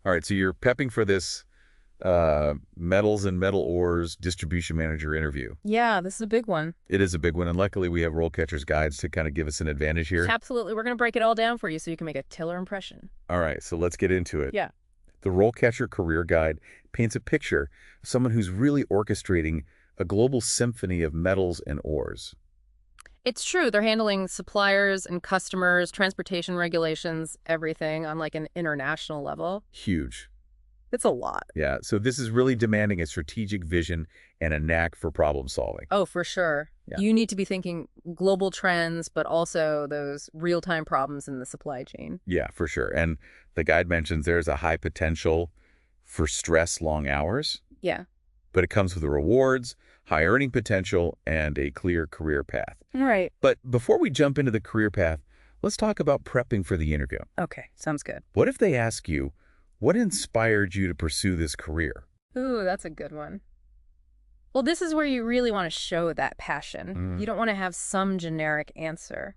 All right, so you're prepping for this metals and metal ores distribution manager interview. Yeah, this is a big one. It is a big one, and luckily we have RoleCatcher's guides to kind of give us an advantage here. Absolutely. We're going to break it all down for you so you can make a killer impression. All right, so let's get into it. Yeah. The RoleCatcher Career Guide paints a picture of someone who's really orchestrating a global symphony of metals and ores. It's true. They're handling suppliers and customers, transportation regulations, everything on like an international level. Huge. It's a lot. Yeah, so this is really demanding a strategic vision and a knack for problem solving. Oh, for sure. Yeah. You need to be thinking global trends, but also those real-time problems in the supply chain. Yeah, for sure. And the guide mentions there's a high potential for stress, long hours, Yeah. but it comes with the rewards, high earning potential, and a clear career path. Right. But before we jump into the career path, let's talk about prepping for the interview. Okay. Sounds good. What if they ask you, what inspired you to pursue this career? Ooh, that's a good one. Well, this is where you really want to show that passion. You don't want to have some generic answer.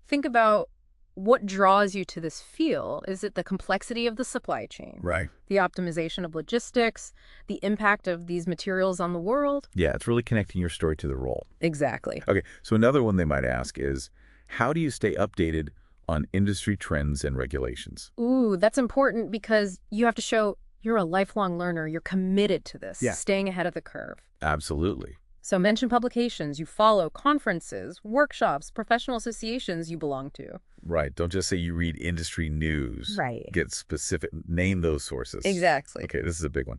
Think about what draws you to this field. Is it the complexity of the supply chain? Right. The optimization of logistics? The impact of these materials on the world? Yeah, it's really connecting your story to the role. Exactly. Okay, so another one they might ask is, how do you stay updated on industry trends and regulations? Ooh, that's important because you have to show you're a lifelong learner. You're committed to this, Yeah. staying ahead of the curve. Absolutely. So mention publications you follow, conferences, workshops, professional associations you belong to. Right. Don't just say you read industry news. Right. Get specific. Name those sources. Exactly. Okay, this is a big one.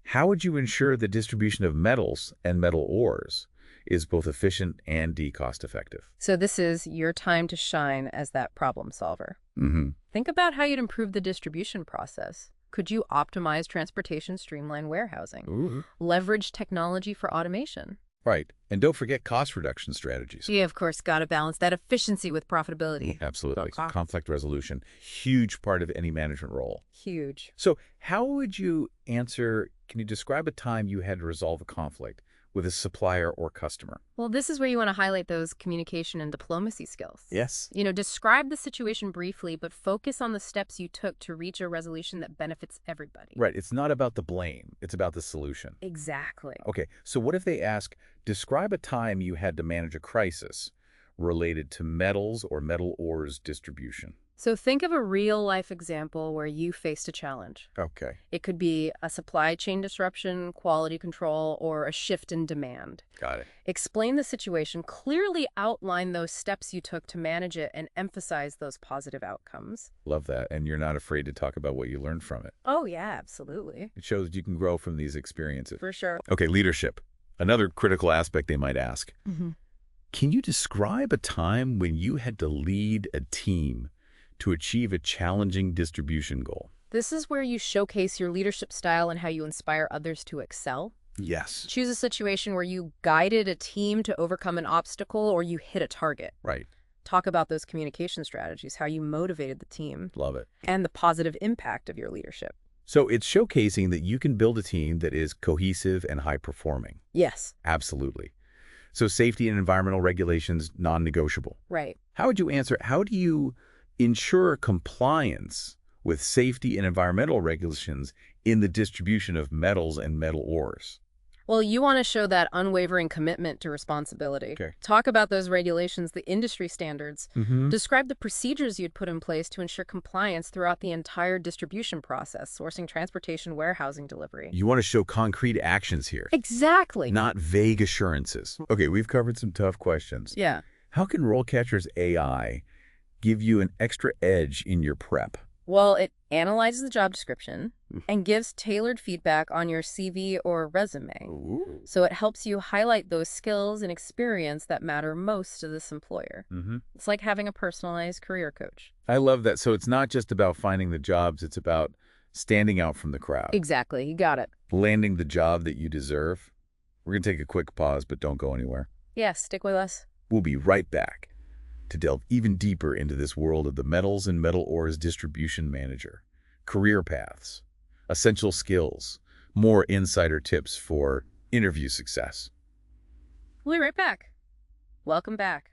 How would you ensure the distribution of metals and metal ores is both efficient and cost effective? So this is your time to shine as that problem solver. Mm-hmm. Think about how you'd improve the distribution process. Could you optimize transportation, streamline warehousing, Ooh. leverage technology for automation? Right. And don't forget cost reduction strategies. You, of course, got to balance that efficiency with profitability. Absolutely. Cost. Conflict resolution, huge part of any management role. Huge. So how would you answer, can you describe a time you had to resolve a conflict with a supplier or customer? Well, this is where you want to highlight those communication and diplomacy skills. Yes. Describe the situation briefly, but focus on the steps you took to reach a resolution that benefits everybody. Right. It's not about the blame. It's about the solution. Exactly. Okay. So what if they ask, describe a time you had to manage a crisis related to metals or metal ores distribution? So think of a real-life example where you faced a challenge. Okay. It could be a supply chain disruption, quality control, or a shift in demand. Got it. Explain the situation, clearly outline those steps you took to manage it, and emphasize those positive outcomes. Love that. And you're not afraid to talk about what you learned from it. Oh, yeah, absolutely. It shows you can grow from these experiences. For sure. Okay, leadership. Another critical aspect they might ask. Can you describe a time when you had to lead a team to achieve a challenging distribution goal? This is where you showcase your leadership style and how you inspire others to excel. Yes. Choose a situation where you guided a team to overcome an obstacle or you hit a target. Right. Talk about those communication strategies, how you motivated the team, Love it. and the positive impact of your leadership. So it's showcasing that you can build a team that is cohesive and high-performing. Yes. Absolutely. So safety and environmental regulations, non-negotiable. Right. How would you answer, how do you ensure compliance with safety and environmental regulations in the distribution of metals and metal ores? Well, you want to show that unwavering commitment to responsibility. Okay. Talk about those regulations, the industry standards. Mm-hmm. Describe the procedures you'd put in place to ensure compliance throughout the entire distribution process, sourcing, transportation, warehousing, delivery. You want to show concrete actions here, Exactly. not vague assurances. Okay, we've covered some tough questions. Yeah. How can RoleCatcher's AI give you an extra edge in your prep? Well, it analyzes the job description and gives tailored feedback on your CV or resume. Ooh. So it helps you highlight those skills and experience that matter most to this employer. It's like having a personalized career coach. I love that. So it's not just about finding the jobs, it's about standing out from the crowd. Exactly. You got it. Landing the job that you deserve. We're going to take a quick pause, but don't go anywhere. Yeah, stick with us. We'll be right back to delve even deeper into this world of the metals and metal ores distribution manager, career paths, essential skills, more insider tips for interview success. We'll be right back. Welcome back.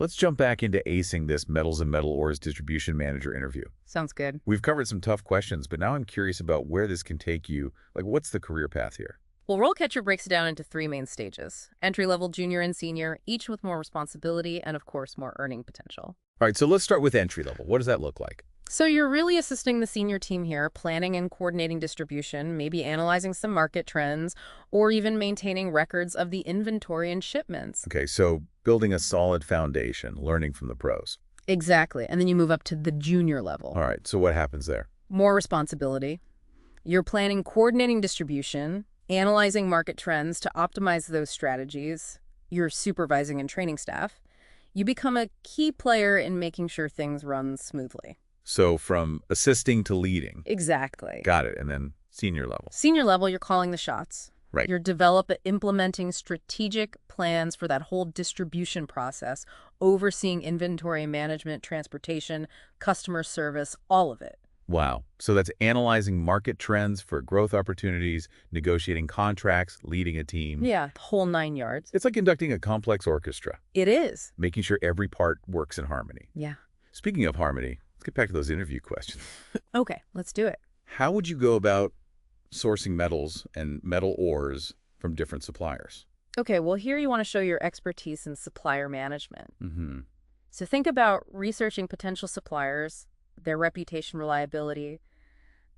Let's jump back into acing this metals and metal ores distribution manager interview. Sounds good. We've covered some tough questions, but now I'm curious about where this can take you. Like, what's the career path here? Well, RoleCatcher breaks it down into 3 main stages: entry-level, junior, and senior, each with more responsibility and, of course, more earning potential. All right, so let's start with entry level. What does that look like? So you're really assisting the senior team here, planning and coordinating distribution, maybe analyzing some market trends, or even maintaining records of the inventory and shipments. Okay, so building a solid foundation, learning from the pros. Exactly. And then you move up to the junior level. All right, so what happens there? More responsibility. You're planning, coordinating distribution, analyzing market trends to optimize those strategies. You're supervising and training staff. You become a key player in making sure things run smoothly. So from assisting to leading. Exactly. Got it. And then senior level. Senior level, you're calling the shots. Right. You're implementing strategic plans for that whole distribution process, overseeing inventory management, transportation, customer service, all of it. Wow. So that's analyzing market trends for growth opportunities, negotiating contracts, leading a team. Yeah, the whole 9 yards. It's like conducting a complex orchestra, It is. making sure every part works in harmony. Yeah. Speaking of harmony, let's get back to those interview questions. Okay, let's do it. How would you go about sourcing metals and metal ores from different suppliers? Okay, well, here you want to show your expertise in supplier management. Mm-hmm. So think about researching potential suppliers, their reputation, reliability,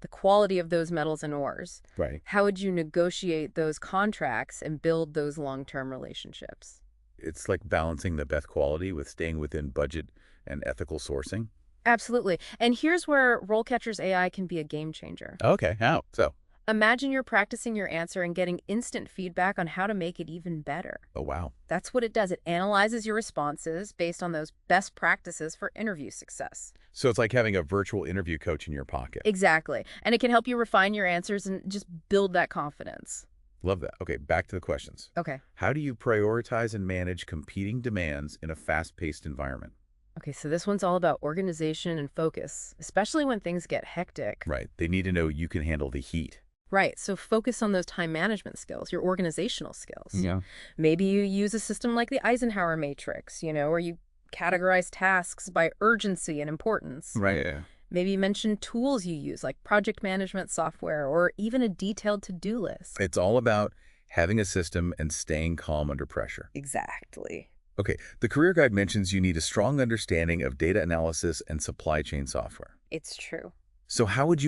the quality of those metals and ores. Right. How would you negotiate those contracts and build those long-term relationships? It's like balancing the best quality with staying within budget and ethical sourcing. Absolutely. And here's where RoleCatcher's AI can be a game changer. Okay, how? So, Imagine you're practicing your answer and getting instant feedback on how to make it even better. oh, wow. That's what it does. It analyzes your responses based on those best practices for interview success. So it's like having a virtual interview coach in your pocket. Exactly. And it can help you refine your answers and just build that confidence. Love that. Okay, back to the questions. Okay. How do you prioritize and manage competing demands in a fast-paced environment? Okay, so this one's all about organization and focus, especially when things get hectic. Right. They need to know you can handle the heat. Right, so focus on those time management skills, your organizational skills. Yeah. Maybe you use a system like the Eisenhower matrix, where you categorize tasks by urgency and importance. Right, yeah. Maybe you mention tools you use, like project management software, or even a detailed to-do list. It's all about having a system and staying calm under pressure. Exactly. Okay, the career guide mentions you need a strong understanding of data analysis and supply chain software. It's true. So how do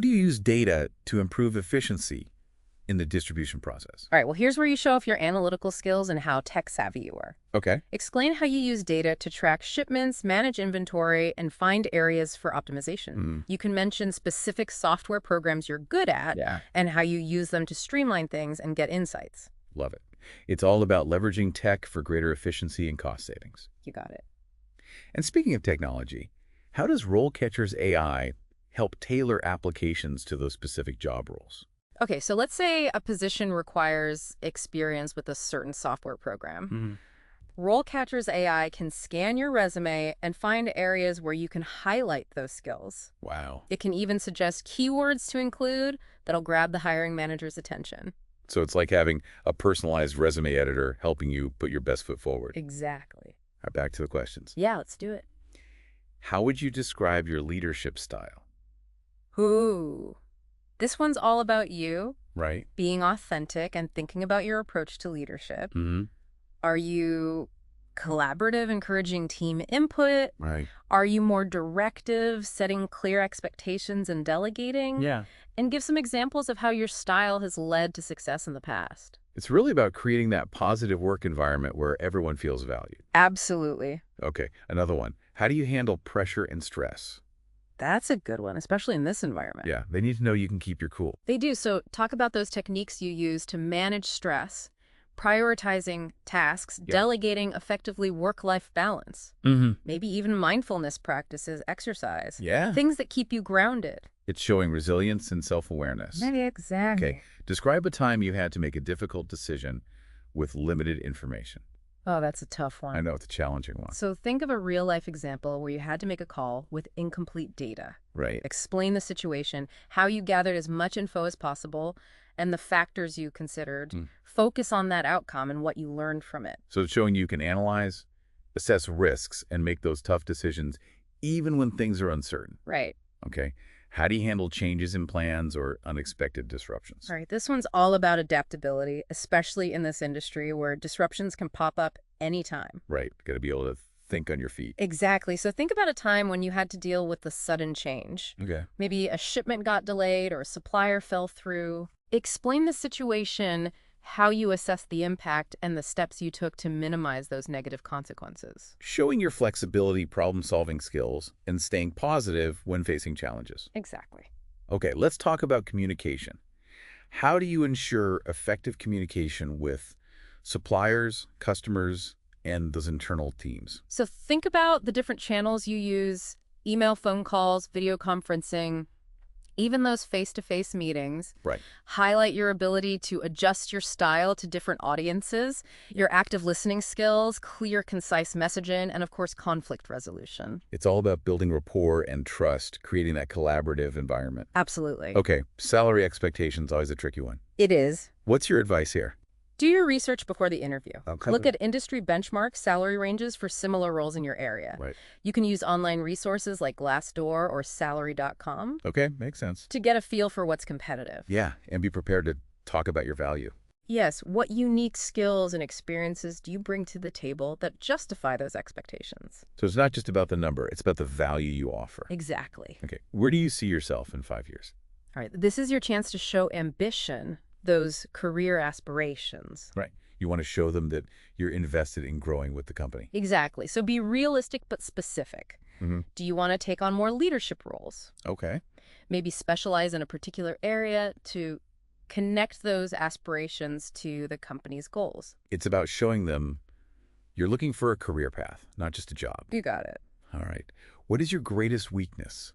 you use data to improve efficiency in the distribution process? All right, well, here's where you show off your analytical skills and how tech-savvy you are. Okay. Explain how you use data to track shipments, manage inventory, and find areas for optimization. You can mention specific software programs you're good at and how you use them to streamline things and get insights. Love it. It's all about leveraging tech for greater efficiency and cost savings. You got it. And speaking of technology, how does RoleCatcher's AI help tailor applications to those specific job roles? Okay, so let's say a position requires experience with a certain software program. RoleCatcher's AI can scan your resume and find areas where you can highlight those skills. Wow. It can even suggest keywords to include that'll grab the hiring manager's attention. So it's like having a personalized resume editor helping you put your best foot forward. Exactly. All right, back to the questions. Yeah, let's do it. How would you describe your leadership style? Ooh. This one's all about you, Right. being authentic and thinking about your approach to leadership. Mm-hmm. Are you collaborative, encouraging team input? Right. Are you more directive, setting clear expectations and delegating? Yeah. And give some examples of how your style has led to success in the past. It's really about creating that positive work environment where everyone feels valued. Absolutely. Okay, another one. How do you handle pressure and stress? That's a good one, especially in this environment. Yeah, they need to know you can keep your cool. They do. So talk about those techniques you use to manage stress, prioritizing tasks, delegating effectively work-life balance, maybe even mindfulness practices, exercise. Yeah. Things that keep you grounded. It's showing resilience and self-awareness. Maybe exactly. Okay, describe a time you had to make a difficult decision with limited information. Oh, that's a tough one. I know, it's a challenging one. So think of a real-life example where you had to make a call with incomplete data. Right. Explain the situation, how you gathered as much info as possible, and the factors you considered. Focus on that outcome and what you learned from it. So it's showing you can analyze, assess risks, and make those tough decisions even when things are uncertain. Right. Okay. How do you handle changes in plans or unexpected disruptions? All right. This one's all about adaptability, especially in this industry where disruptions can pop up anytime. Right. Got to be able to think on your feet. Exactly. So think about a time when you had to deal with a sudden change. Okay. Maybe a shipment got delayed or a supplier fell through. Explain the situation, how you assess the impact, and the steps you took to minimize those negative consequences. Showing your flexibility, problem-solving skills, and staying positive when facing challenges. Exactly. Okay, let's talk about communication. How do you ensure effective communication with suppliers, customers, and those internal teams? So think about the different channels you use: email, phone calls, video conferencing, even those face-to-face meetings. Right. Highlight your ability to adjust your style to different audiences, your active listening skills, clear, concise messaging, and of course, conflict resolution. It's all about building rapport and trust, creating that collaborative environment. Absolutely. Okay, salary expectations, always a tricky one. It is. What's your advice here? Do your research before the interview. Okay. Look at industry benchmark salary ranges for similar roles in your area. Right. You can use online resources like Glassdoor or salary.com Okay, makes sense. to get a feel for what's competitive. Yeah, and be prepared to talk about your value. Yes, what unique skills and experiences do you bring to the table that justify those expectations? So it's not just about the number, it's about the value you offer. Exactly. Okay, where do you see yourself in 5 years? All right, this is your chance to show ambition, those career aspirations. Right. You want to show them that you're invested in growing with the company. Exactly. So be realistic but specific. Mm-hmm. Do you want to take on more leadership roles? Okay. Maybe specialize in a particular area to connect those aspirations to the company's goals. It's about showing them you're looking for a career path, not just a job. You got it. All right. What is your greatest weakness?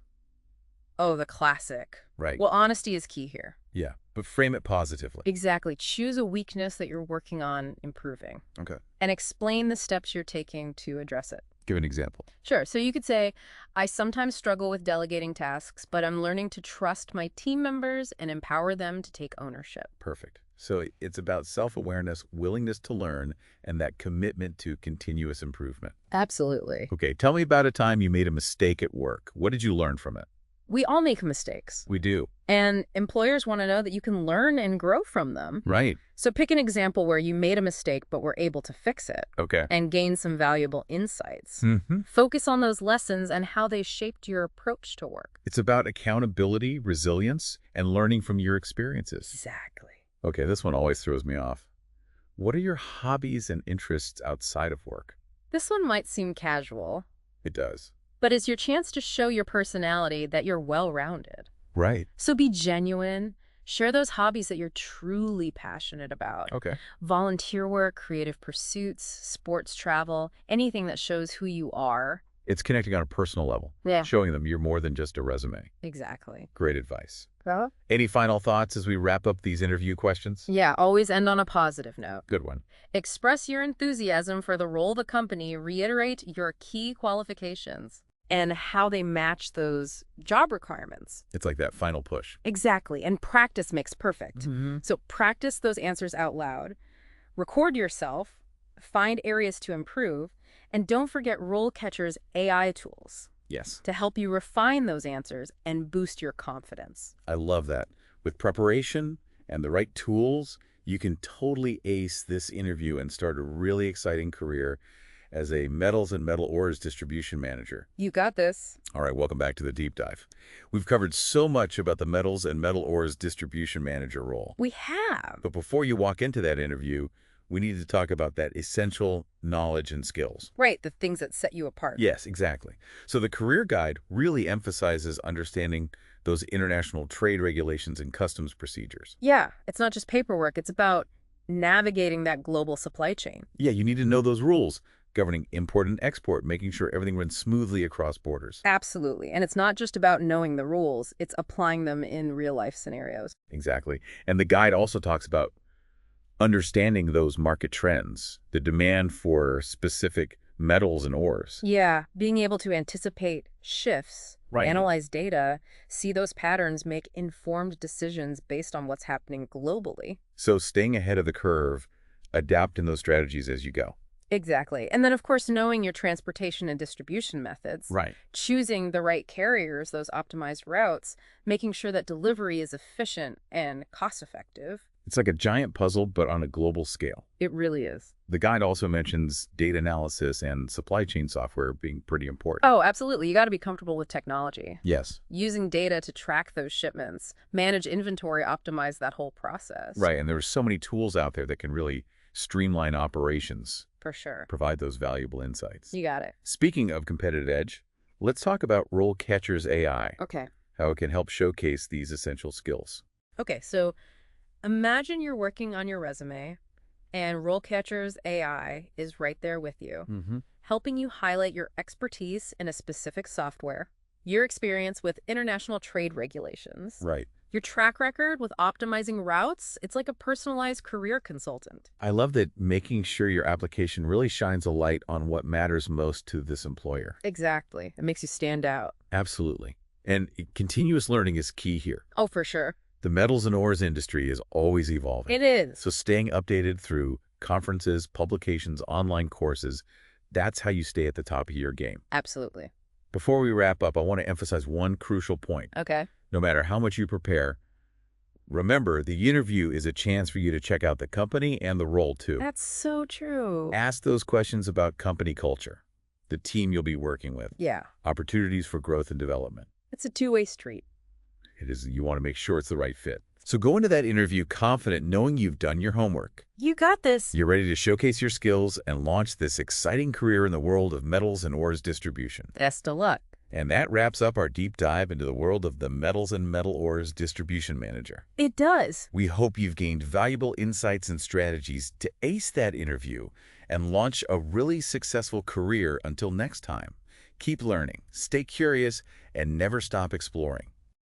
Oh, the classic. Right. Well, honesty is key here. Yeah, but frame it positively. Exactly. Choose a weakness that you're working on improving Okay. and explain the steps you're taking to address it. Give an example. Sure. So you could say, I sometimes struggle with delegating tasks, but I'm learning to trust my team members and empower them to take ownership. Perfect. So it's about self-awareness, willingness to learn, and that commitment to continuous improvement. Absolutely. Okay, tell me about a time you made a mistake at work. What did you learn from it? We all make mistakes, We do. and employers want to know that you can learn and grow from them. Right. So pick an example where you made a mistake, but were able to fix it Okay. and gain some valuable insights. Mm-hmm. Focus on those lessons and how they shaped your approach to work. It's about accountability, resilience, and learning from your experiences. Exactly. Okay, this one always throws me off. What are your hobbies and interests outside of work? This one might seem casual, It does. but it's your chance to show your personality that you're well-rounded. Right. So be genuine. Share those hobbies that you're truly passionate about. Okay. Volunteer work, creative pursuits, sports travel, anything that shows who you are. It's connecting on a personal level. Yeah. Showing them you're more than just a resume. Exactly. Great advice. Well, Any final thoughts as we wrap up these interview questions? yeah, always end on a positive note. Good one. Express your enthusiasm for the role of the company, reiterate your key qualifications, and how they match those job requirements. It's like that final push. Exactly, and practice makes perfect. Mm-hmm. So practice those answers out loud, record yourself, find areas to improve, and don't forget RoleCatcher's AI tools Yes. to help you refine those answers and boost your confidence. I love that. With preparation and the right tools, you can totally ace this interview and start a really exciting career as a metals and metal ores distribution manager. You got this. All right, welcome back to the deep dive. We've covered so much about the metals and metal ores distribution manager role. We have. But before you walk into that interview, we need to talk about that essential knowledge and skills. Right, the things that set you apart. Yes, exactly. So the career guide really emphasizes understanding those international trade regulations and customs procedures. Yeah, it's not just paperwork. It's about navigating that global supply chain. Yeah, you need to know those rules governing import and export, making sure everything runs smoothly across borders. Absolutely. And it's not just about knowing the rules. It's applying them in real-life scenarios. Exactly. And the guide also talks about understanding those market trends, the demand for specific metals and ores. Yeah, being able to anticipate shifts, Right. analyze data, see those patterns, make informed decisions based on what's happening globally. So staying ahead of the curve, adapting those strategies as you go. Exactly. And then, of course, knowing your transportation and distribution methods, Right. choosing the right carriers, those optimized routes, making sure that delivery is efficient and cost-effective. It's like a giant puzzle, but on a global scale. It really is. The guide also mentions data analysis and supply chain software being pretty important. Oh, absolutely. You got to be comfortable with technology. Yes. Using data to track those shipments, manage inventory, optimize that whole process. Right, and there's so many tools out there that can really streamline operations, For sure. provide those valuable insights. You got it. Speaking of competitive edge, let's talk about RoleCatcher's AI, Okay. how it can help showcase these essential skills. Okay, so imagine you're working on your resume and RoleCatcher's AI is right there with you, Mm-hmm. helping you highlight your expertise in a specific software, your experience with international trade regulations, Right. your track record with optimizing routes. It's like a personalized career consultant. I love that making sure your application really shines a light on what matters most to this employer. Exactly. It makes you stand out. Absolutely. And continuous learning is key here. Oh, for sure. The metals and ores industry is always evolving. It is. So staying updated through conferences, publications, online courses, that's how you stay at the top of your game. Absolutely. Before we wrap up, I want to emphasize one crucial point. Okay. No matter how much you prepare, remember, the interview is a chance for you to check out the company and the role, too. That's so true. Ask those questions about company culture, the team you'll be working with, Yeah. opportunities for growth and development. It's a two-way street. You want to make sure it's the right fit. So go into that interview confident, knowing you've done your homework. You got this. You're ready to showcase your skills and launch this exciting career in the world of metals and ores distribution. Best of luck. And that wraps up our deep dive into the world of the metals and metal ores distribution manager. It does. We hope you've gained valuable insights and strategies to ace that interview and launch a really successful career. Until next time, keep learning, stay curious, and never stop exploring.